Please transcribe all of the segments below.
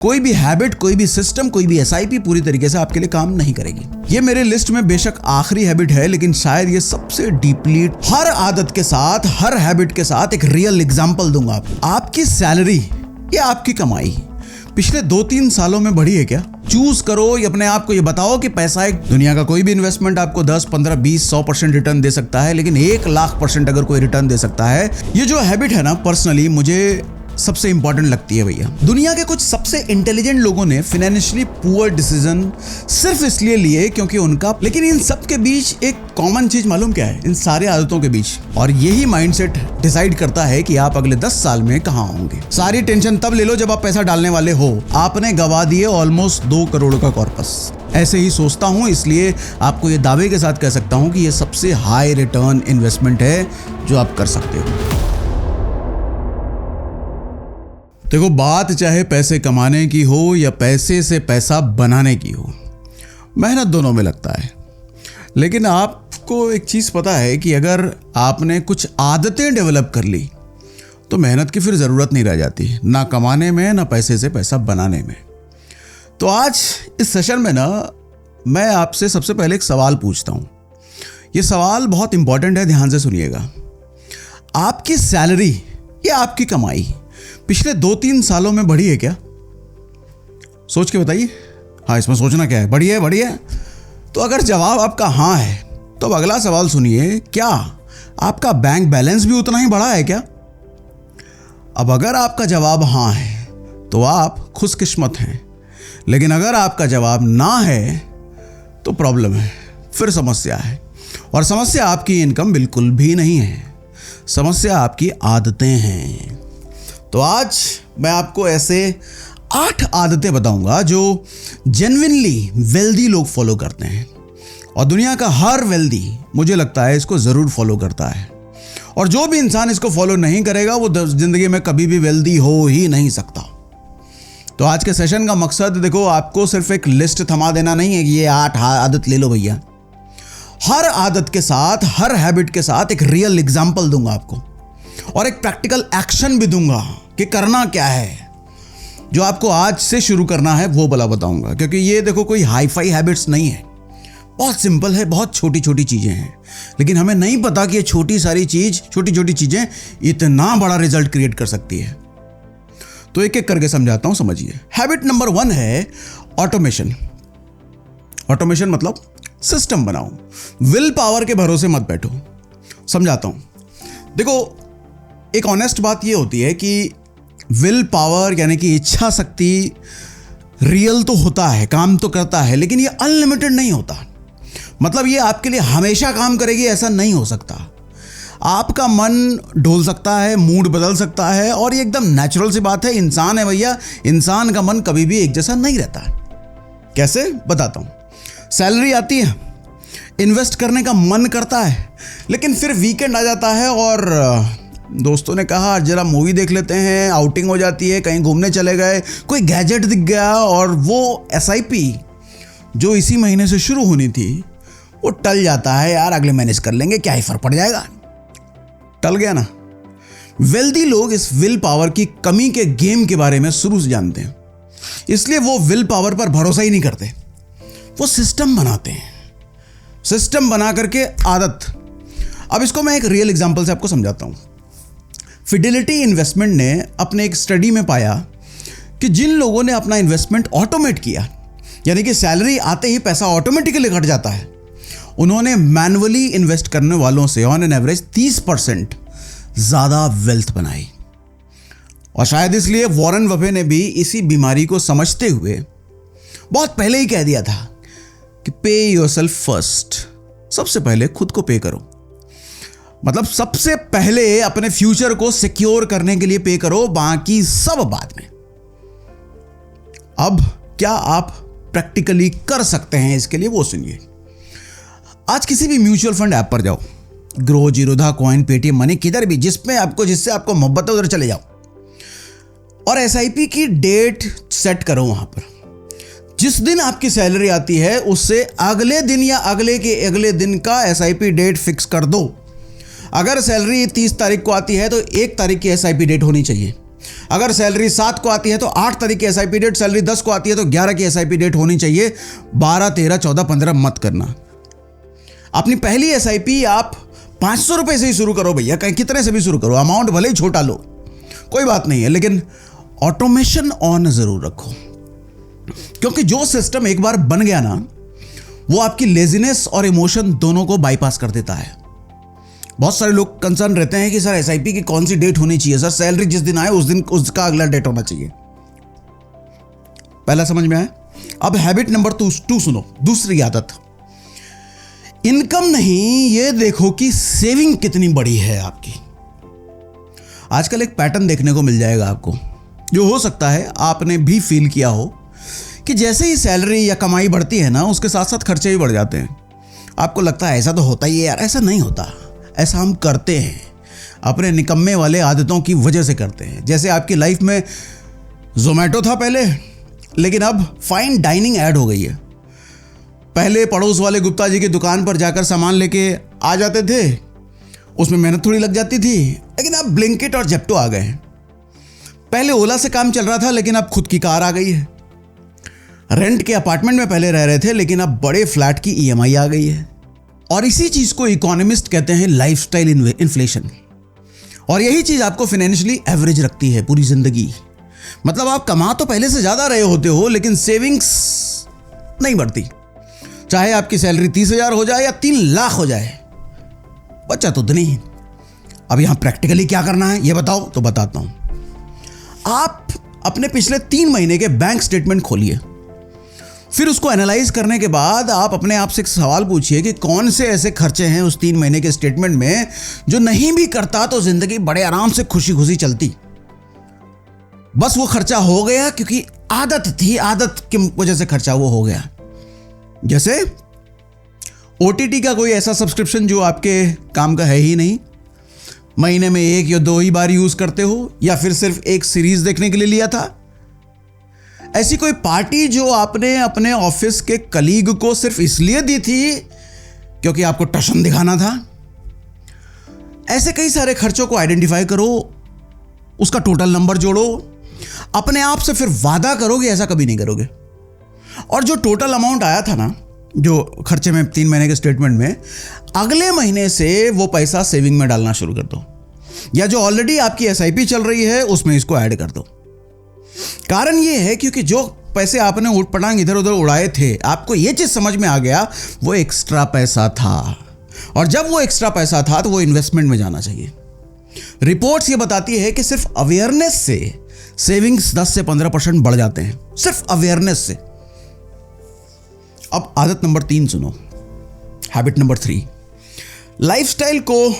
कोई भी हैबिट, कोई भी सिस्टम, कोई भी एसआईपी पूरी तरीके से आपके लिए काम नहीं करेगी। ये मेरे लिस्ट में बेशक आखिरी हैबिट है, लेकिन शायद ये सबसे डीपली हर आदत के साथ, हर हैबिट के साथ एक रियल एग्जांपल दूंगा आपको। आपकी सैलरी या आपकी कमाई पिछले 2-3 सालों में बढ़ी है क्या? चूज करो, ये अपने आप को ये बताओ कि पैसा एक दुनिया का कोई भी इन्वेस्टमेंट आपको 10, 15, 20, 100% रिटर्न दे सकता है, लेकिन 1,00,000% अगर कोई रिटर्न दे सकता है। ये जो हैबिट है ना, पर्सनली मुझे सबसे इंपॉर्टेंट लगती है भैया। दुनिया के कुछ सबसे इंटेलिजेंट लोगों ने फाइनेंशियली पुअर डिसीजन सिर्फ इसलिए लिए क्योंकि उनका, लेकिन इन सब के बीच एक कॉमन चीज मालूम क्या है? इन सारे आदतों के बीच, और यही माइंडसेट डिसाइड करता है कि आप अगले 10 साल में कहां होंगे। सारी टेंशन तब ले लो जब आप पैसा डालने वाले हो। आपने गवा दिए ऑलमोस्ट 2 करोड़ का कॉर्पस। ऐसे ही सोचता हूं, इसलिए आपको ये दावे के साथ कह सकता हूं कि ये सबसे हाई रिटर्न इन्वेस्टमेंट है जो आप कर सकते हो। देखो, बात चाहे पैसे कमाने की हो या पैसे से पैसा बनाने की हो, मेहनत दोनों में लगता है। लेकिन आपको एक चीज़ पता है कि अगर आपने कुछ आदतें डेवलप कर ली तो मेहनत की फिर ज़रूरत नहीं रह जाती, ना कमाने में ना पैसे से पैसा बनाने में। तो आज इस सेशन में ना मैं आपसे सबसे पहले एक सवाल पूछता हूँ। ये सवाल बहुत इंपॉर्टेंट है, ध्यान से सुनिएगा। आपकी सैलरी या आपकी कमाई पिछले 2-3 सालों में बढ़ी है क्या? सोच के बताइए। हाँ, इसमें सोचना क्या है? बढ़ी है, बढ़ी है। तो अगर जवाब आपका हाँ है तो अब अगला सवाल सुनिए, क्या आपका बैंक बैलेंस भी उतना ही बढ़ा है क्या? अब अगर आपका जवाब हाँ है तो आप खुशकिस्मत हैं, लेकिन अगर आपका जवाब ना है तो प्रॉब्लम है, फिर समस्या है। और समस्या आपकी इनकम बिल्कुल भी नहीं है, समस्या आपकी आदतें हैं। तो आज मैं आपको ऐसे 8 आदतें बताऊंगा जो जेन्युइनली वेल्दी लोग फॉलो करते हैं, और दुनिया का हर वेल्दी, मुझे लगता है, इसको ज़रूर फॉलो करता है। और जो भी इंसान इसको फॉलो नहीं करेगा वो ज़िंदगी में कभी भी वेल्दी हो ही नहीं सकता। तो आज के सेशन का मकसद, देखो, आपको सिर्फ एक लिस्ट थमा देना नहीं है कि ये 8 आदत ले लो भैया। हर आदत के साथ, हर हैबिट के साथ एक रियल एग्जाम्पल दूंगा आपको, और एक प्रैक्टिकल एक्शन भी दूंगा कि करना क्या है। जो आपको आज से शुरू करना है वो भला बताऊंगा, क्योंकि ये देखो कोई हाई फाई हैबिट्स नहीं है, बहुत सिंपल है, बहुत छोटी छोटी चीजें हैं। लेकिन हमें नहीं पता कि ये छोटी छोटी चीजें इतना बड़ा रिजल्ट क्रिएट कर सकती है। तो एक एक करके समझाता हूं, समझिए। हैबिट नंबर 1 है ऑटोमेशन। ऑटोमेशन मतलब सिस्टम बनाओ, विल पावर के भरोसे मत बैठो। समझाता हूं। देखो, एक ऑनेस्ट बात ये होती है कि विल पावर यानी कि इच्छा शक्ति रियल तो होता है, काम तो करता है, लेकिन ये अनलिमिटेड नहीं होता। मतलब ये आपके लिए हमेशा काम करेगी ऐसा नहीं हो सकता। आपका मन डोल सकता है, मूड बदल सकता है, और ये एकदम नेचुरल सी बात है। इंसान है भैया, इंसान का मन कभी भी एक जैसा नहीं रहता। कैसे? बताता हूं। सैलरी आती है, इन्वेस्ट करने का मन करता है, लेकिन फिर वीकेंड आ जाता है और दोस्तों ने कहा जरा मूवी देख लेते हैं, आउटिंग हो जाती है, कहीं घूमने चले गए, कोई गैजेट दिख गया, और वो एसआईपी जो इसी महीने से शुरू होनी थी वो टल जाता है। यार अगले मैनेज कर लेंगे, क्या ही फर्क पड़ जाएगा, टल गया ना। वेल्दी लोग इस विल पावर की कमी के गेम के बारे में शुरू से जानते हैं, इसलिए वो विल पावर पर भरोसा ही नहीं करते। वो सिस्टम बनाते हैं, सिस्टम बना करके आदत। अब इसको मैं एक रियल एग्जांपल से आपको समझाता हूं। फिडेलिटी इन्वेस्टमेंट ने अपने एक स्टडी में पाया कि जिन लोगों ने अपना इन्वेस्टमेंट ऑटोमेट किया, यानी कि सैलरी आते ही पैसा ऑटोमेटिकली कट जाता है, उन्होंने मैन्युअली इन्वेस्ट करने वालों से ऑन एन एवरेज 30% ज़्यादा वेल्थ बनाई। और शायद इसलिए वॉरेन बफे ने भी इसी बीमारी को समझते हुए बहुत पहले ही कह दिया था कि पे योरसेल्फ फर्स्ट। सबसे पहले खुद को पे करो, मतलब सबसे पहले अपने फ्यूचर को सिक्योर करने के लिए पे करो, बाकी सब बाद में। अब क्या आप प्रैक्टिकली कर सकते हैं इसके लिए, वो सुनिए। आज किसी भी म्यूचुअल फंड ऐप पर जाओ, grow, Zerodha, coin, Paytm money, किधर भी जिससे आपको मोहब्बत है उधर चले जाओ, और एसआईपी की डेट सेट करो। वहां पर जिस दिन आपकी सैलरी आती है उससे अगले दिन या अगले के अगले दिन का एसआईपी डेट फिक्स कर दो। अगर सैलरी 30 तारीख को आती है तो 1 तारीख की एसआईपी डेट होनी चाहिए। अगर सैलरी 7 को आती है तो 8 तारीख की एसआईपी डेट, सैलरी 10 को आती है तो 11 की एसआईपी डेट होनी चाहिए। 12, 13, 14, 15 मत करना। अपनी पहली एसआईपी आप 500 रुपए से ही शुरू करो भैया, कहीं कितने से भी शुरू करो, अमाउंट भले ही छोटा लो, कोई बात नहीं है, लेकिन ऑटोमेशन ऑन जरूर रखो। क्योंकि जो सिस्टम एक बार बन गया ना, वो आपकी लेजीनेस और इमोशन दोनों को बाईपास कर देता है। बहुत सारे लोग कंसर्न रहते हैं कि सर एसआईपी की कौन सी डेट होनी चाहिए, सर सैलरी जिस दिन आए उस दिन उसका अगला डेट होना चाहिए। पहला समझ में आया। अब हैबिट नंबर 2 सुनो, दूसरी आदत, इनकम नहीं, ये देखो कि सेविंग कितनी बड़ी है आपकी। आजकल एक पैटर्न देखने को मिल जाएगा आपको, जो हो सकता है आपने भी फील किया हो, कि जैसे ही सैलरी या कमाई बढ़ती है ना, उसके साथ साथ खर्चे भी बढ़ जाते हैं। आपको लगता है ऐसा तो होता ही है यार, ऐसा नहीं होता, ऐसा हम करते हैं, अपने निकम्मे वाले आदतों की वजह से करते हैं। जैसे आपकी लाइफ में जोमेटो था पहले, लेकिन अब फाइन डाइनिंग ऐड हो गई है। पहले पड़ोस वाले गुप्ता जी की दुकान पर जाकर सामान लेके आ जाते थे, उसमें मेहनत थोड़ी लग जाती थी, लेकिन अब ब्लिंकिट और जेप्टो आ गए हैं। पहले ओला से काम चल रहा था, लेकिन अब खुद की कार आ गई है। रेंट के अपार्टमेंट में पहले रह रहे थे, लेकिन अब बड़े फ्लैट की ईएमआई आ गई है। और इसी चीज को इकोनॉमिस्ट कहते हैं लाइफस्टाइल इन्फ्लेशन। और यही चीज आपको फाइनेंशियली एवरेज रखती है पूरी जिंदगी। मतलब आप कमा तो पहले से ज्यादा रहे होते हो, लेकिन सेविंग्स नहीं बढ़ती। चाहे आपकी सैलरी 30,000 हो जाए या 3 लाख हो जाए, बच्चा तो नहीं। अब यहां प्रैक्टिकली क्या करना है ये बताओ, तो बताता हूं। आप अपने पिछले 3 महीने के बैंक स्टेटमेंट खोलिए, फिर उसको एनालाइज करने के बाद आप अपने आप से एक सवाल पूछिए कि कौन से ऐसे खर्चे हैं उस 3 महीने के स्टेटमेंट में जो नहीं भी करता तो जिंदगी बड़े आराम से खुशी खुशी चलती। बस वो खर्चा हो गया क्योंकि आदत थी, आदत की वजह से खर्चा वो हो गया। जैसे ओटीटी का कोई ऐसा सब्सक्रिप्शन जो आपके काम का है ही नहीं, महीने में 1 या 2 ही बार यूज करते हो, या फिर सिर्फ एक सीरीज देखने के लिए लिया था। ऐसी कोई पार्टी जो आपने अपने ऑफिस के कलीग को सिर्फ इसलिए दी थी क्योंकि आपको टशन दिखाना था। ऐसे कई सारे खर्चों को आइडेंटिफाई करो, उसका टोटल नंबर जोड़ो, अपने आप से फिर वादा करो कि ऐसा कभी नहीं करोगे। और जो टोटल अमाउंट आया था ना, जो खर्चे में 3 महीने के स्टेटमेंट में, अगले महीने से वो पैसा सेविंग में डालना शुरू कर दो, या जो ऑलरेडी आपकी एसआईपी चल रही है उसमें इसको ऐड कर दो। कारण ये है क्योंकि जो पैसे आपने ऊट पटांग इधर उधर उड़ाए थे, आपको ये चीज समझ में आ गया वो एक्स्ट्रा पैसा था, और जब वो एक्स्ट्रा पैसा था तो वो इन्वेस्टमेंट में जाना चाहिए। रिपोर्ट्स ये बताती है कि सिर्फ अवेयरनेस से सेविंग्स 10 से 15% बढ़ जाते हैं, सिर्फ अवेयरनेस से। अब आदत नंबर 3 सुनो, हैबिट नंबर 3, लाइफस्टाइल को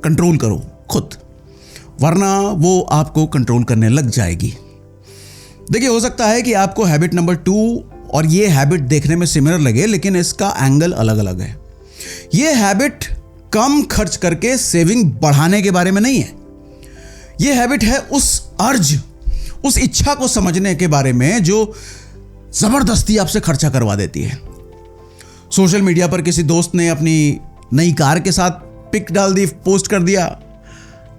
कंट्रोल करो खुद, वरना वो आपको कंट्रोल करने लग जाएगी। देखिए, हो सकता है कि आपको हैबिट नंबर 2 और ये हैबिट देखने में सिमिलर लगे, लेकिन इसका एंगल अलग अलग है। ये हैबिट कम खर्च करके सेविंग बढ़ाने के बारे में नहीं है। ये हैबिट है उस अर्ज, उस इच्छा को समझने के बारे में जो जबरदस्ती आपसे खर्चा करवा देती है। सोशल मीडिया पर किसी दोस्त ने अपनी नई कार के साथ पिक डाल दी, पोस्ट कर दिया,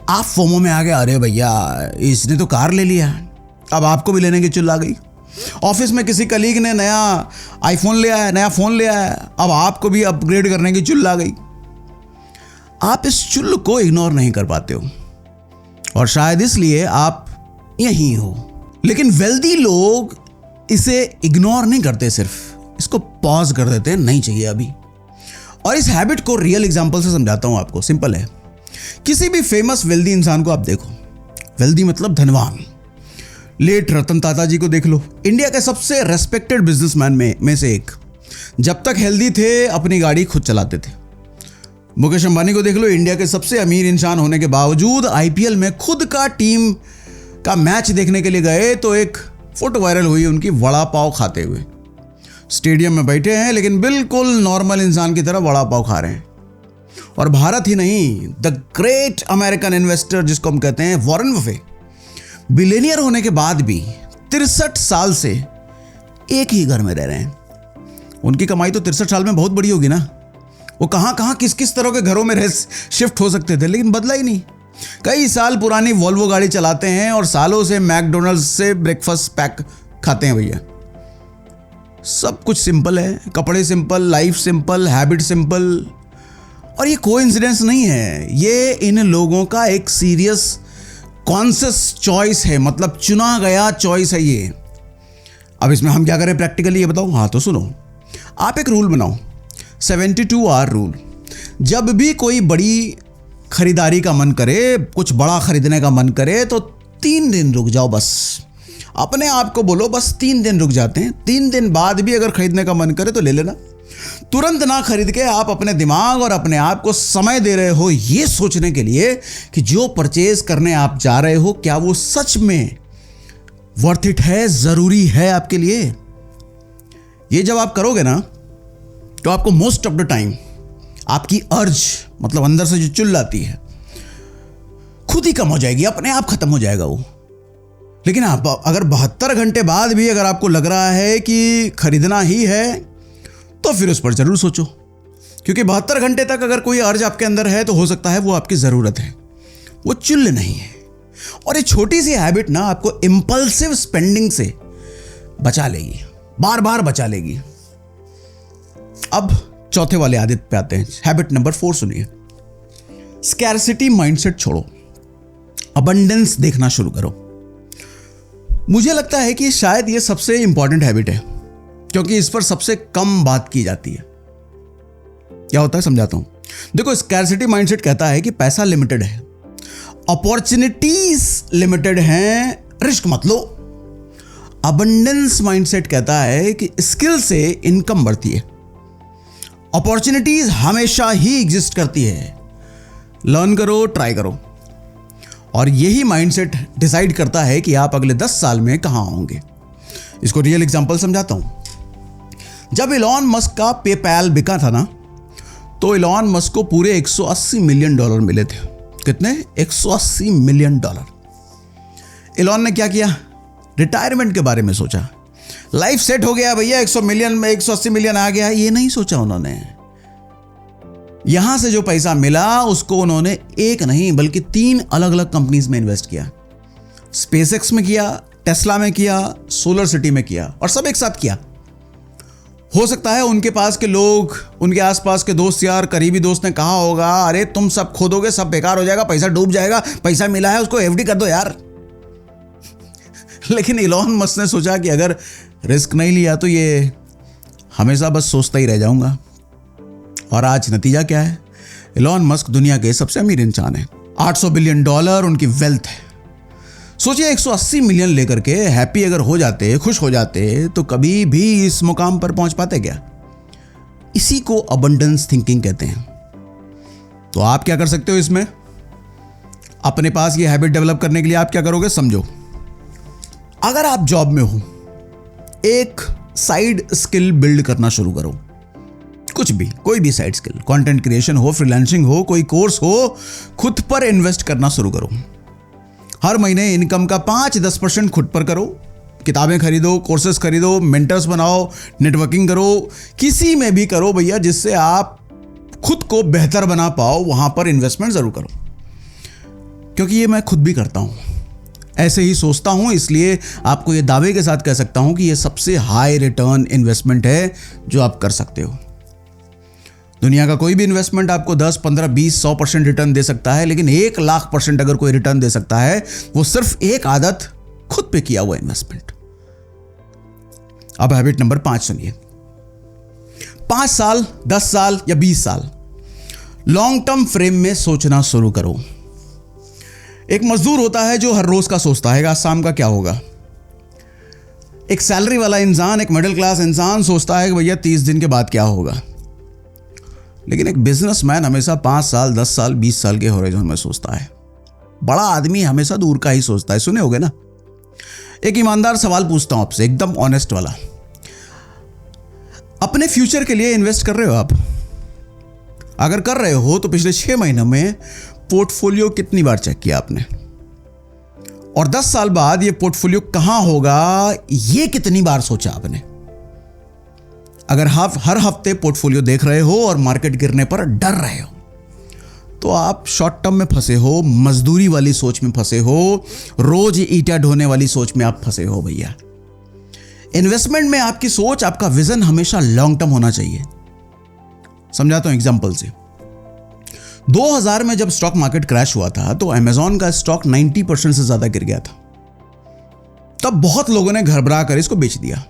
आप फोमो में आ गए, अरे भैया इसने तो कार ले लिया, अब आपको भी लेने की चुल आ गई। ऑफिस में किसी कलीग ने नया आईफोन ले आया, नया फोन ले आया, अब आपको भी अपग्रेड करने की चुल आ गई। आप इस चुल को इग्नोर नहीं कर पाते हो, और शायद इसलिए आप यहीं हो। लेकिन वेल्दी लोग इसे इग्नोर नहीं करते, सिर्फ इसको पॉज कर देते हैं, नहीं चाहिए अभी। और इस हैबिट को रियल एग्जांपल से समझाता हूं आपको, सिंपल है। किसी भी फेमस वेल्दी इंसान को आप देखो, वेल्दी मतलब धनवान, लेट रतन टाटा जी को देख लो, इंडिया के सबसे रेस्पेक्टेड बिजनेसमैन में से एक। जब तक हेल्दी थे अपनी गाड़ी खुद चलाते थे। मुकेश अंबानी को देख लो, इंडिया के सबसे अमीर इंसान होने के बावजूद आईपीएल में खुद का टीम का मैच देखने के लिए गए तो एक फोटो वायरल हुई उनकी वड़ा पाव खाते हुए। स्टेडियम में बैठे हैं लेकिन बिल्कुल नॉर्मल इंसान की तरह वड़ा पाव खा रहे हैं। और भारत ही नहीं, द ग्रेट अमेरिकन इन्वेस्टर जिसको हम कहते हैं वॉरेन बफे, बिलियनियर होने के बाद भी 63 साल से एक ही घर में रह रहे हैं। उनकी कमाई तो 63 साल में बहुत बड़ी होगी ना। वो कहां किस किस तरह के घरों में शिफ्ट हो सकते थे, लेकिन बदला ही नहीं। कई साल पुरानी वॉल्वो गाड़ी चलाते हैं और सालों से मैकडोनल्ड्स से ब्रेकफास्ट पैक खाते हैं भैया। सब कुछ सिंपल है, कपड़े simple, life simple, habit simple. और ये कोइंसिडेंस नहीं है, ये इन लोगों का एक सीरियस कॉन्शियस चॉइस है, मतलब चुना गया चॉइस है ये। अब इसमें हम क्या करें प्रैक्टिकली, ये बताओ। हाँ तो सुनो, आप एक रूल बनाओ, 72 आवर रूल। जब भी कोई बड़ी खरीदारी का मन करे, कुछ बड़ा खरीदने का मन करे, तो 3 दिन रुक जाओ बस। अपने आप को बोलो बस 3 दिन रुक जाते हैं, 3 दिन बाद भी अगर खरीदने का मन करे तो ले लेना। तुरंत ना खरीद के आप अपने दिमाग और अपने आप को समय दे रहे हो ये सोचने के लिए कि जो परचेज करने आप जा रहे हो क्या वो सच में वर्थ इट है, जरूरी है आपके लिए। ये जब आप करोगे ना तो आपको मोस्ट ऑफ द टाइम आपकी अर्ज, मतलब अंदर से जो चिल्लाती है, खुद ही कम हो जाएगी, अपने आप खत्म हो जाएगा वो। लेकिन आप अगर 72 घंटे बाद भी अगर आपको लग रहा है कि खरीदना ही है तो फिर उस पर जरूर सोचो, क्योंकि 72 घंटे तक अगर कोई अर्ज आपके अंदर है तो हो सकता है वो आपकी जरूरत है, वो चुल नहीं है। और ये छोटी सी हैबिट ना आपको इंपल्सिव स्पेंडिंग से बचा लेगी, बार बार बचा लेगी। अब चौथे वाले आदत पे आते हैं, हैबिट नंबर 4 सुनिए। स्कैर्सिटी माइंडसेट छोड़ो, अबंडेंस देखना शुरू करो। मुझे लगता है कि शायद ये सबसे इंपॉर्टेंट हैबिट है, क्योंकि इस पर सबसे कम बात की जाती है। क्या होता है समझाता हूं। देखो, स्कैर्सिटी माइंडसेट कहता है कि पैसा लिमिटेड है, अपॉर्चुनिटीज लिमिटेड हैं, रिस्क मत लो। अबंडेंस माइंडसेट कहता है कि स्किल से इनकम बढ़ती है, अपॉर्चुनिटीज हमेशा ही एग्जिस्ट करती है, लर्न करो, ट्राई करो। और यही माइंडसेट डिसाइड करता है कि आप अगले 10 साल में कहां होंगे। इसको रियल एग्जांपल समझाता हूं। जब इलॉन मस्क का पेपैल बिका था ना, तो इलॉन मस्क को पूरे $180 मिलियन मिले थे। कितने? $180 मिलियन। इलॉन ने क्या किया? रिटायरमेंट के बारे में सोचा। लाइफ सेट हो गया भैया, 180 मिलियन आ गया, ये नहीं सोचा उन्होंने। यहां से जो पैसा मिला उसको उन्होंने एक नहीं बल्कि 3 अलग अलग कंपनीज में इन्वेस्ट किया। स्पेसएक्स में किया, टेस्ला में किया, सोलर सिटी में किया, और सब एक साथ किया। हो सकता है उनके पास के लोग, उनके आसपास के दोस्त यार, करीबी दोस्त ने कहा होगा, अरे तुम सब खोदोगे, सब बेकार हो जाएगा, पैसा डूब जाएगा, पैसा मिला है उसको एफडी कर दो यार। लेकिन इलॉन मस्क ने सोचा कि अगर रिस्क नहीं लिया तो ये हमेशा बस सोचता ही रह जाऊंगा। और आज नतीजा क्या है? इलॉन मस्क दुनिया के सबसे अमीर इंसान है, $800 बिलियन उनकी वेल्थ है। सोचिए 180 मिलियन लेकर के हैप्पी अगर हो जाते, खुश हो जाते, तो कभी भी इस मुकाम पर पहुंच पाते क्या? इसी को अबंडेंस थिंकिंग कहते हैं। तो आप क्या कर सकते हो इसमें? अपने पास ये हैबिट डेवलप करने के लिए आप क्या करोगे समझो। अगर आप जॉब में हो, एक साइड स्किल बिल्ड करना शुरू करो। कुछ भी, कोई भी साइड स्किल, कंटेंट क्रिएशन हो, फ्रीलांसिंग हो, कोई कोर्स हो, खुद पर इन्वेस्ट करना शुरू करो। हर महीने इनकम का 5-10% खुद पर करो। किताबें खरीदो, कोर्सेज खरीदो, मेंटर्स बनाओ, नेटवर्किंग करो, किसी में भी करो भैया, जिससे आप खुद को बेहतर बना पाओ, वहां पर इन्वेस्टमेंट जरूर करो। क्योंकि ये मैं खुद भी करता हूं, ऐसे ही सोचता हूं, इसलिए आपको ये दावे के साथ कह सकता हूं कि ये सबसे हाई रिटर्न इन्वेस्टमेंट है जो आप कर सकते हो। दुनिया का कोई भी इन्वेस्टमेंट आपको 10, 15, 20, 100% रिटर्न दे सकता है, लेकिन 1,00,000% अगर कोई रिटर्न दे सकता है, वो सिर्फ एक आदत, खुद पे किया हुआ इन्वेस्टमेंट। अब हैबिट नंबर 5 सुनिए। 5 साल, 10 साल या 20 साल लॉन्ग टर्म फ्रेम में सोचना शुरू करो। एक मजदूर होता है जो हर रोज का सोचता है आज शाम का क्या होगा। एक सैलरी वाला इंसान, एक मिडिल क्लास इंसान सोचता है कि भैया 30 दिन के बाद क्या होगा। लेकिन एक बिजनेसमैन हमेशा 5 साल, 10 साल, 20 साल के होराइजन में सोचता है। बड़ा आदमी हमेशा दूर का ही सोचता है। सुने होगे ना। एक ईमानदार सवाल पूछता हूं आपसे, एकदम ऑनेस्ट वाला। अपने फ्यूचर के लिए इन्वेस्ट कर रहे हो आप? अगर कर रहे हो तो पिछले 6 महीनों में पोर्टफोलियो कितनी बार चेक किया आपने? और 10 साल बाद ये पोर्टफोलियो कहां होगा, ये कितनी बार सोचा आपने? अगर हर हफ्ते पोर्टफोलियो देख रहे हो और मार्केट गिरने पर डर रहे हो, तो आप शॉर्ट टर्म में फंसे हो, मजदूरी वाली सोच में फंसे हो, रोज ईंटा ढोने वाली सोच में आप फंसे हो भैया। इन्वेस्टमेंट में आपकी सोच, आपका विजन हमेशा लॉन्ग टर्म होना चाहिए। समझाता हूं एग्जांपल से। 2000 में जब स्टॉक मार्केट क्रैश हुआ था तो अमेजॉन का स्टॉक 90% से ज्यादा गिर गया था। तब बहुत लोगों ने घबरा कर इसको बेच दिया,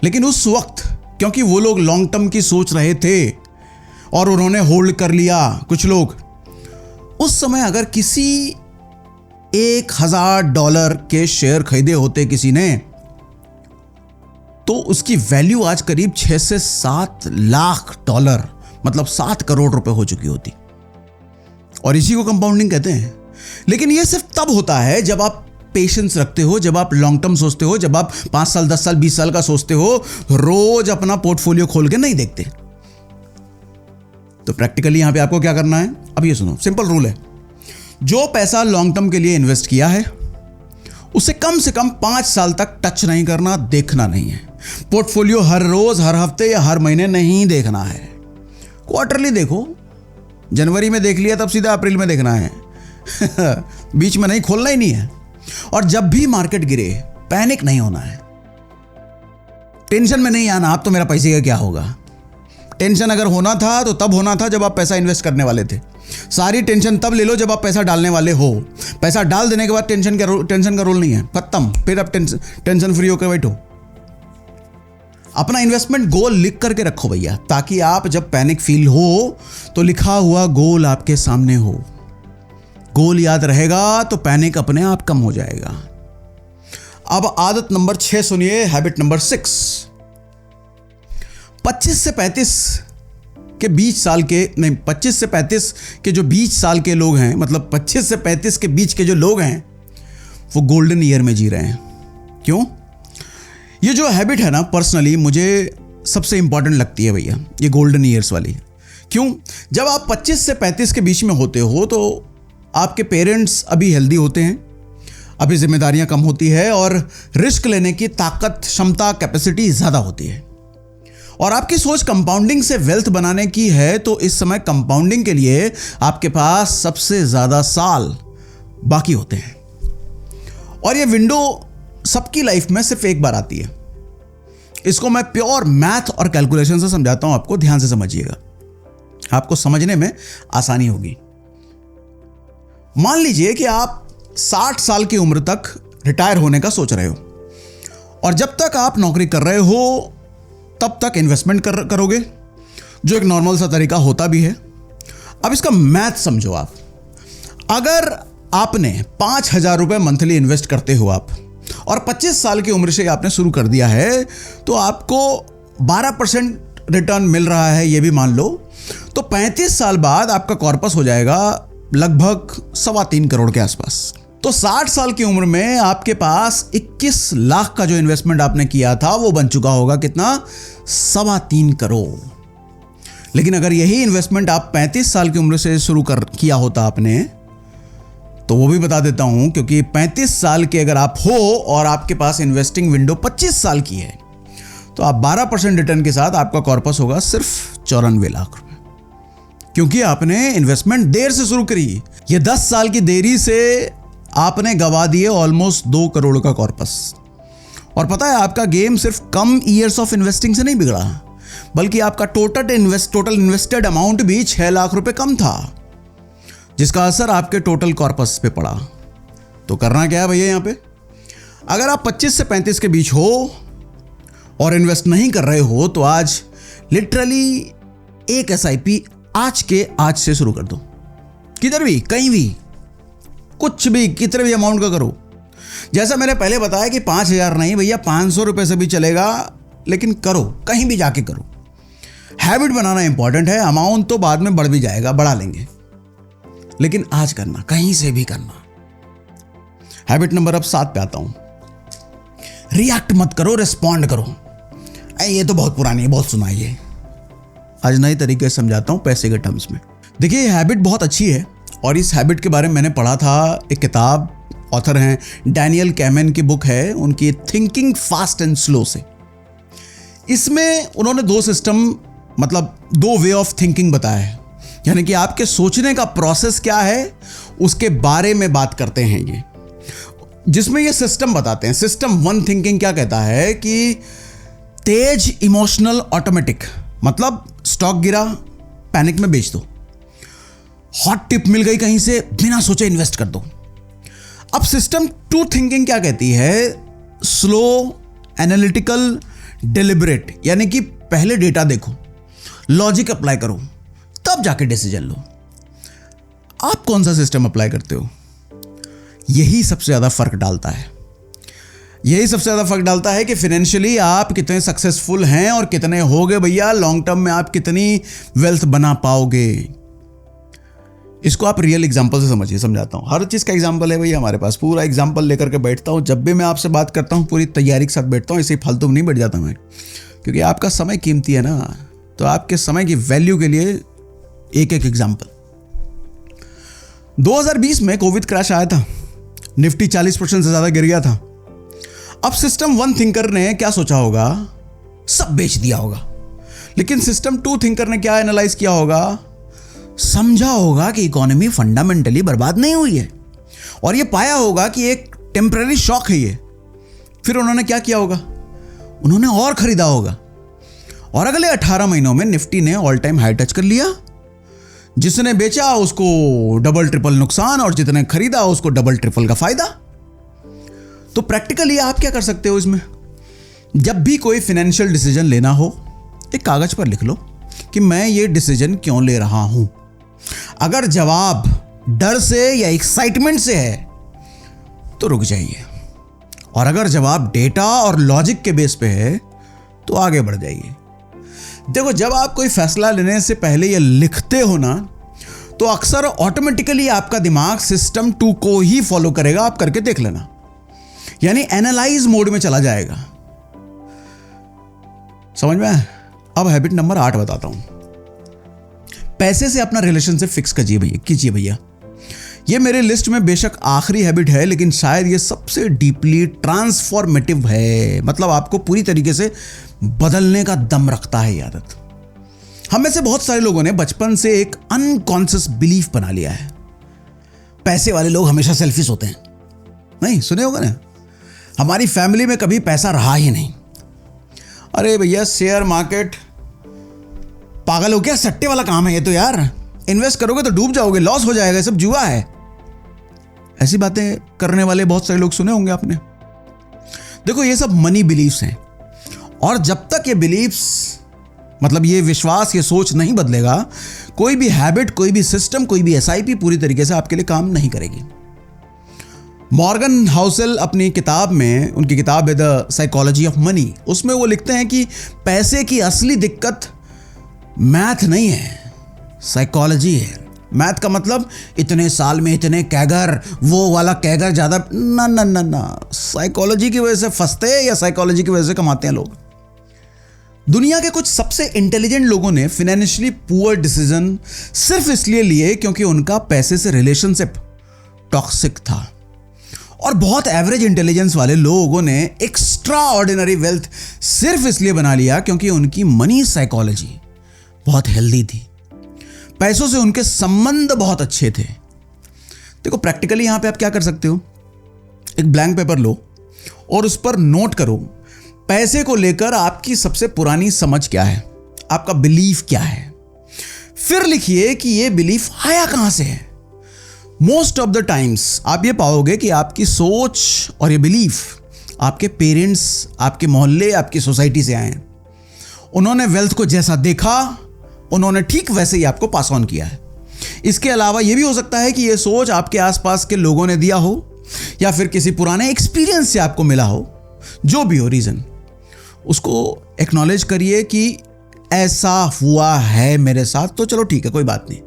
लेकिन उस वक्त क्योंकि वो लोग लॉन्ग टर्म की सोच रहे थे और उन्होंने होल्ड कर लिया, कुछ लोग उस समय अगर किसी $1000 के शेयर खरीदे होते किसी ने, तो उसकी वैल्यू आज करीब 6 से 7 लाख डॉलर, मतलब 7 करोड़ रुपए हो चुकी होती। और इसी को कंपाउंडिंग कहते हैं। लेकिन यह सिर्फ तब होता है जब आप पेशेंस रखते हो, जब आप लॉन्ग टर्म सोचते हो, जब आप 5 साल 10 साल 20 साल का सोचते हो, रोज अपना पोर्टफोलियो खोल के नहीं देखते। तो प्रैक्टिकली यहां पे आपको क्या करना है, अब ये सुनो, सिंपल रूल है। जो पैसा लॉन्ग टर्म के लिए इन्वेस्ट किया है उसे कम से कम 5 साल तक टच नहीं करना, देखना नहीं है। पोर्टफोलियो हर रोज, हर हफ्ते या हर महीने नहीं देखना है। क्वार्टरली देखो, जनवरी में देख लिया तब सीधा अप्रैल में देखना है बीच में नहीं, खोलना ही नहीं है। और जब भी मार्केट गिरे पैनिक नहीं होना है, टेंशन में नहीं आना आप तो मेरा पैसे का क्या होगा। टेंशन अगर होना था तो तब होना था जब आप पैसा इन्वेस्ट करने वाले थे। सारी टेंशन तब ले लो जब आप पैसा डालने वाले हो। पैसा डाल देने के बाद टेंशन का रोल नहीं है, खत्म। फिर आप टेंशन फ्री होकर बैठो। अपना इन्वेस्टमेंट गोल लिख करके रखो भैया, ताकि आप जब पैनिक फील हो तो लिखा हुआ गोल आपके सामने हो। गोल याद रहेगा तो पैनिक अपने आप कम हो जाएगा। अब आदत नंबर 6 सुनिए, हैबिट नंबर 6। 25 से 35 के 20 साल के, नहीं 25 से 35 के जो 20 साल के लोग हैं, मतलब 25 से 35 के बीच के जो लोग हैं, वो गोल्डन ईयर में जी रहे हैं। क्यों? ये जो हैबिट है ना, पर्सनली मुझे सबसे इंपॉर्टेंट लगती है भैया, ये गोल्डन ईयर्स वाली। क्यों? जब आप 25 से 35 के बीच में होते हो तो आपके पेरेंट्स अभी हेल्दी होते हैं, अभी जिम्मेदारियां कम होती है और रिस्क लेने की ताकत, क्षमता, कैपेसिटी ज़्यादा होती है। और आपकी सोच कंपाउंडिंग से वेल्थ बनाने की है, तो इस समय कंपाउंडिंग के लिए आपके पास सबसे ज़्यादा साल बाकी होते हैं। और ये विंडो सबकी लाइफ में सिर्फ एक बार आती है। इसको मैं प्योर मैथ और कैलकुलेशन से समझाता हूं, आपको ध्यान से समझिएगा, आपको समझने में आसानी होगी। मान लीजिए कि आप 60 साल की उम्र तक रिटायर होने का सोच रहे हो और जब तक आप नौकरी कर रहे हो तब तक इन्वेस्टमेंट करोगे, जो एक नॉर्मल सा तरीका होता भी है। अब इसका मैथ समझो आप। अगर आपने 5,000 रुपये मंथली इन्वेस्ट करते हो आप, और 25 साल की उम्र से आपने शुरू कर दिया है, तो आपको 12% रिटर्न मिल रहा है, ये भी मान लो, तो 35 साल बाद आपका कॉर्पस हो जाएगा लगभग 3.25 करोड़ के आसपास। तो 60 साल की उम्र में आपके पास 21 लाख का जो इन्वेस्टमेंट आपने किया था वो बन चुका होगा कितना? 3.25 करोड़। लेकिन अगर यही इन्वेस्टमेंट आप 35 साल की उम्र से शुरू किया होता आपने, तो वो भी बता देता हूं, क्योंकि 35 साल के अगर आप हो और आपके पास इन्वेस्टिंग विंडो 25 साल की है, तो आप 12% रिटर्न के साथ आपका कॉर्पस होगा सिर्फ 94 लाख रुपए, क्योंकि आपने इन्वेस्टमेंट देर से शुरू करी। ये 10 साल की देरी से आपने गवा दिए ऑलमोस्ट 2 करोड़ का कॉर्पस। और पता है, आपका गेम सिर्फ कम ईयर्स ऑफ इन्वेस्टिंग से नहीं बिगड़ा, बल्कि आपका टोटल इन्वेस्टेड अमाउंट भी 6 लाख रुपए कम था, जिसका असर आपके टोटल कॉर्पस पे पड़ा। तो करना क्या है भैया यहाँ पे? अगर आप 25 से 35 के बीच हो और इन्वेस्ट नहीं कर रहे हो, तो आज लिटरली एक SIP आज से शुरू कर दो। किधर भी, कहीं भी, कुछ भी, कितने भी अमाउंट का करो। जैसा मैंने पहले बताया कि 5,000 नहीं भैया, 500 रुपए से भी चलेगा, लेकिन करो, कहीं भी जाके करो। हैबिट बनाना इंपॉर्टेंट है, अमाउंट तो बाद में बढ़ भी जाएगा, बढ़ा लेंगे, लेकिन आज करना, कहीं से भी करना। हैबिट नंबर अब 7 पे आता हूं। रिएक्ट मत करो, रिस्पॉन्ड करो। ये तो बहुत पुरानी है, बहुत सुना है ये। आज नए तरीके से समझाता हूं पैसे के टर्म्स में। देखिए, ये हैबिट बहुत अच्छी है और इस हैबिट के बारे में मैंने पढ़ा था, एक किताब, ऑथर हैं डैनियल कैमेन की बुक है उनकी, थिंकिंग फास्ट एंड स्लो से। इसमें उन्होंने 2 सिस्टम, मतलब 2 वे ऑफ थिंकिंग बताया है। यानी कि आपके सोचने का प्रोसेस क्या है उसके बारे में बात करते हैं ये, जिसमें ये सिस्टम बताते हैं। सिस्टम 1 थिंकिंग क्या कहता है कि तेज इमोशनल ऑटोमेटिक, मतलब स्टॉक गिरा पैनिक में बेच दो, हॉट टिप मिल गई कहीं से बिना सोचे इन्वेस्ट कर दो। अब सिस्टम 2 थिंकिंग क्या कहती है, स्लो एनालिटिकल डिलिबरेट, यानी कि पहले डेटा देखो, लॉजिक अप्लाई करो, तब जाके डिसीजन लो। आप कौन सा सिस्टम अप्लाई करते हो? यही सबसे ज्यादा फर्क डालता है। यही सबसे ज्यादा फर्क डालता है कि फाइनेंशियली आप कितने सक्सेसफुल हैं और कितने होगे भैया, लॉन्ग टर्म में आप कितनी वेल्थ बना पाओगे। इसको आप रियल एग्जांपल से समझिए, समझाता हूं। हर चीज का एग्जांपल है भैया हमारे पास, पूरा एग्जांपल लेकर के बैठता हूं। जब भी मैं आपसे बात करता हूं पूरी तैयारी के साथ बैठता हूं, ऐसे ही फालतू में नहीं बैठ जाता मैं, क्योंकि आपका समय कीमती है ना, तो आपके समय की वैल्यू के लिए एक एक एग्जांपल। 2020 में कोविड क्रैश आया था, निफ्टी 40% से ज्यादा गिर गया था। अब सिस्टम 1 थिंकर ने क्या सोचा होगा, सब बेच दिया होगा। लेकिन सिस्टम 2 थिंकर ने क्या एनालाइज किया होगा, समझा होगा कि इकोनॉमी फंडामेंटली बर्बाद नहीं हुई है और ये पाया होगा कि एक टेम्पररी शॉक है ये। फिर उन्होंने क्या किया होगा, उन्होंने और खरीदा होगा और अगले 18 महीनों में निफ्टी ने ऑल टाइम हाई टच कर लिया। जिसने बेचा उसको डबल ट्रिपल नुकसान और जितने खरीदा उसको डबल ट्रिपल का फायदा। तो प्रैक्टिकली आप क्या कर सकते हो इसमें, जब भी कोई फाइनेंशियल डिसीजन लेना हो एक कागज पर लिख लो कि मैं ये डिसीजन क्यों ले रहा हूं। अगर जवाब डर से या एक्साइटमेंट से है तो रुक जाइए, और अगर जवाब डेटा और लॉजिक के बेस पे है तो आगे बढ़ जाइए। देखो, जब आप कोई फैसला लेने से पहले ये लिखते हो ना, तो अक्सर ऑटोमेटिकली आपका दिमाग सिस्टम 2 को ही फॉलो करेगा। आप करके देख लेना, यानी एनालाइज मोड में चला जाएगा। समझ में? अब हैबिट नंबर 8 बताता हूं। पैसे से अपना रिलेशनशिप फिक्स कीजिए भैया। ये मेरे लिस्ट में बेशक आखिरी हैबिट है, लेकिन शायद ये सबसे डीपली ट्रांसफॉर्मेटिव है। मतलब आपको पूरी तरीके से बदलने का दम रखता है ये आदत। हम में से बहुत सारे लोगों ने बचपन से एक अनकॉन्शियस बिलीफ बना लिया है, पैसे वाले लोग हमेशा सेल्फिश होते हैं। नहीं सुने होगा ना, हमारी फैमिली में कभी पैसा रहा ही नहीं। अरे भैया शेयर मार्केट, पागल हो क्या, सट्टे वाला काम है ये तो यार, इन्वेस्ट करोगे तो डूब जाओगे, लॉस हो जाएगा, सब जुआ है। ऐसी बातें करने वाले बहुत सारे लोग सुने होंगे आपने। देखो, ये सब मनी बिलीफ्स हैं, और जब तक ये बिलीफ्स, मतलब ये विश्वास, ये सोच नहीं बदलेगा, कोई भी हैबिट, कोई भी सिस्टम, कोई भी एसआईपी पूरी तरीके से आपके लिए काम नहीं करेगी। मॉर्गन हाउसेल अपनी किताब में, उनकी किताब है द साइकोलॉजी ऑफ मनी, उसमें वो लिखते हैं कि पैसे की असली दिक्कत मैथ नहीं है, साइकोलॉजी है। मैथ का मतलब इतने साल में इतने कैगर, वो वाला कैगर ज्यादा, ना ना ना ना, साइकोलॉजी की वजह से फंसते हैं या साइकोलॉजी की वजह से कमाते हैं लोग। दुनिया के कुछ सबसे इंटेलिजेंट लोगों ने फाइनेंशियली पुअर डिसीजन सिर्फ इसलिए लिए क्योंकि उनका पैसे से रिलेशनशिप टॉक्सिक था, और बहुत एवरेज इंटेलिजेंस वाले लोगों ने एक्स्ट्रा ऑर्डिनरी वेल्थ सिर्फ इसलिए बना लिया क्योंकि उनकी मनी साइकोलॉजी बहुत हेल्दी थी, पैसों से उनके संबंध बहुत अच्छे थे। देखो, प्रैक्टिकली यहां पे आप क्या कर सकते हो, एक ब्लैंक पेपर लो और उस पर नोट करो पैसे को लेकर आपकी सबसे पुरानी समझ क्या है, आपका बिलीफ क्या है। फिर लिखिए कि यह बिलीफ आया कहां से है। मोस्ट ऑफ द टाइम्स आप ये पाओगे कि आपकी सोच और ये बिलीफ आपके पेरेंट्स, आपके मोहल्ले, आपकी सोसाइटी से आए हैं। उन्होंने वेल्थ को जैसा देखा, उन्होंने ठीक वैसे ही आपको पास ऑन किया है। इसके अलावा यह भी हो सकता है कि यह सोच आपके आसपास के लोगों ने दिया हो, या फिर किसी पुराने एक्सपीरियंस से आपको मिला हो। जो भी हो रीजन, उसको एक्नॉलेज करिए कि ऐसा हुआ है मेरे साथ, तो चलो ठीक है, कोई बात नहीं।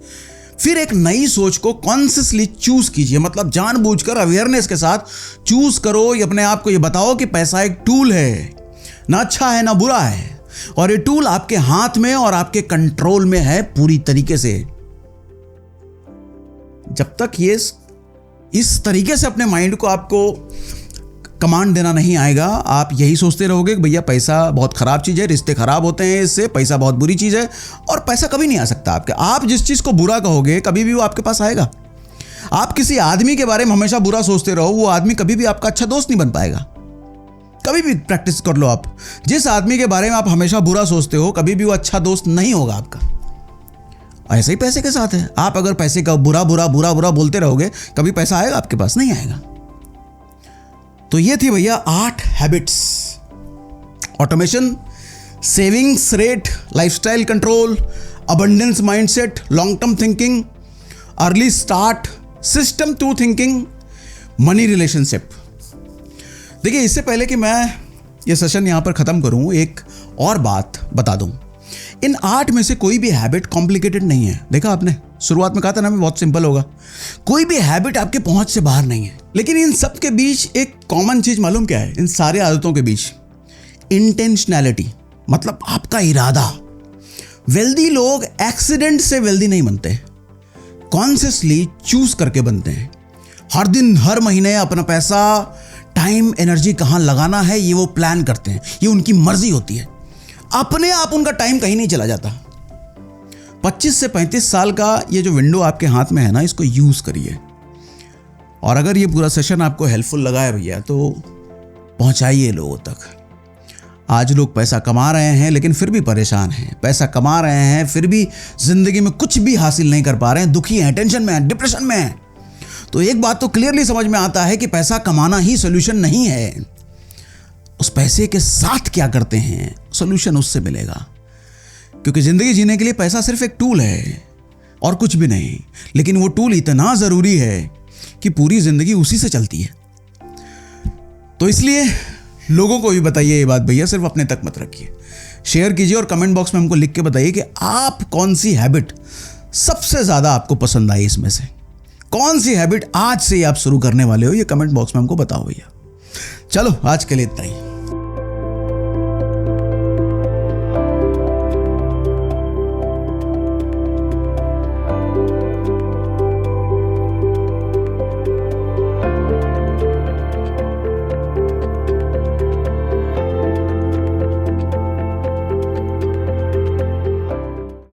फिर एक नई सोच को कॉन्शियसली चूज कीजिए, मतलब जानबूझकर अवेयरनेस के साथ चूज करो। अपने आप को ये बताओ कि पैसा एक टूल है, ना अच्छा है ना बुरा है, और ये टूल आपके हाथ में और आपके कंट्रोल में है पूरी तरीके से। जब तक ये इस तरीके से अपने माइंड को आपको कमांड देना नहीं आएगा। आप यही सोचते रहोगे कि भैया पैसा बहुत ख़राब चीज़ है, रिश्ते ख़राब होते हैं इससे, पैसा बहुत बुरी चीज़ है, और पैसा कभी नहीं आ सकता आपके। आप जिस चीज़ को बुरा कहोगे कभी भी वो आपके पास आएगा। आप किसी आदमी के बारे में हमेशा बुरा सोचते रहो, वो आदमी कभी भी आपका अच्छा दोस्त नहीं बन पाएगा। कभी भी प्रैक्टिस कर लो आप, जिस आदमी के बारे में आप हमेशा बुरा सोचते हो कभी भी वो अच्छा दोस्त नहीं होगा आपका। ऐसे ही पैसे के साथ है, आप अगर पैसे का बुरा बुरा बुरा बुरा बोलते रहोगे कभी पैसा आएगा आपके पास? नहीं आएगा। तो ये थी भैया 8 habits: automation, savings rate, lifestyle control, abundance mindset, long term thinking, early start, system 2 thinking, money relationship. देखिए, इससे पहले कि मैं ये सेशन यहाँ पर ख़त्म करूँ, एक और बात बता दूँ। इन 8 में से कोई भी हैबिट कॉम्प्लिकेटेड नहीं है। देखा आपने, शुरुआत में कहा था ना मैं बहुत सिंपल होगा। कोई भी हैबिट आपके पहुँच से बाहर नहीं है। लेकिन इन सब के बीच एक कॉमन चीज़ मालूम क्या है? इन सारे आदतों के बीच इंटेंशनैलिटी, मतलब आपका इरादा। वेल्दी लोग एक्सीडेंट से वेल्दी नहीं बनते, कॉन्शियसली चूज करके बनते हैं। हर दिन हर महीने अपना पैसा, टाइम, एनर्जी कहाँ लगाना है ये वो प्लान करते हैं। ये उनकी मर्जी होती है, अपने आप उनका टाइम कहीं नहीं चला जाता। 25 से 35 साल का ये जो विंडो आपके हाथ में है ना, इसको यूज करिए। और अगर ये पूरा सेशन आपको हेल्पफुल लगा है भैया तो पहुंचाइए लोगों तक। आज लोग पैसा कमा रहे हैं लेकिन फिर भी परेशान हैं, पैसा कमा रहे हैं फिर भी जिंदगी में कुछ भी हासिल नहीं कर पा रहे हैं, दुखी हैं, टेंशन में हैं, डिप्रेशन में हैं। तो एक बात तो क्लियरली समझ में आता है कि पैसा कमाना ही सोल्यूशन नहीं है। उस पैसे के साथ क्या करते हैं, सोल्यूशन उससे मिलेगा। क्योंकि जिंदगी जीने के लिए पैसा सिर्फ एक टूल है और कुछ भी नहीं। लेकिन वो टूल इतना जरूरी है कि पूरी जिंदगी उसी से चलती है। तो इसलिए लोगों को भी बताइए ये बात भैया, सिर्फ अपने तक मत रखिए। शेयर कीजिए और कमेंट बॉक्स में हमको लिख के बताइए कि आप कौन सी हैबिट सबसे ज्यादा आपको पसंद आई। इसमें से कौन सी हैबिट आज से आप शुरू करने वाले हो, ये कमेंट बॉक्स में हमको बताओ भैया। चलो आज के लिए इतना ही।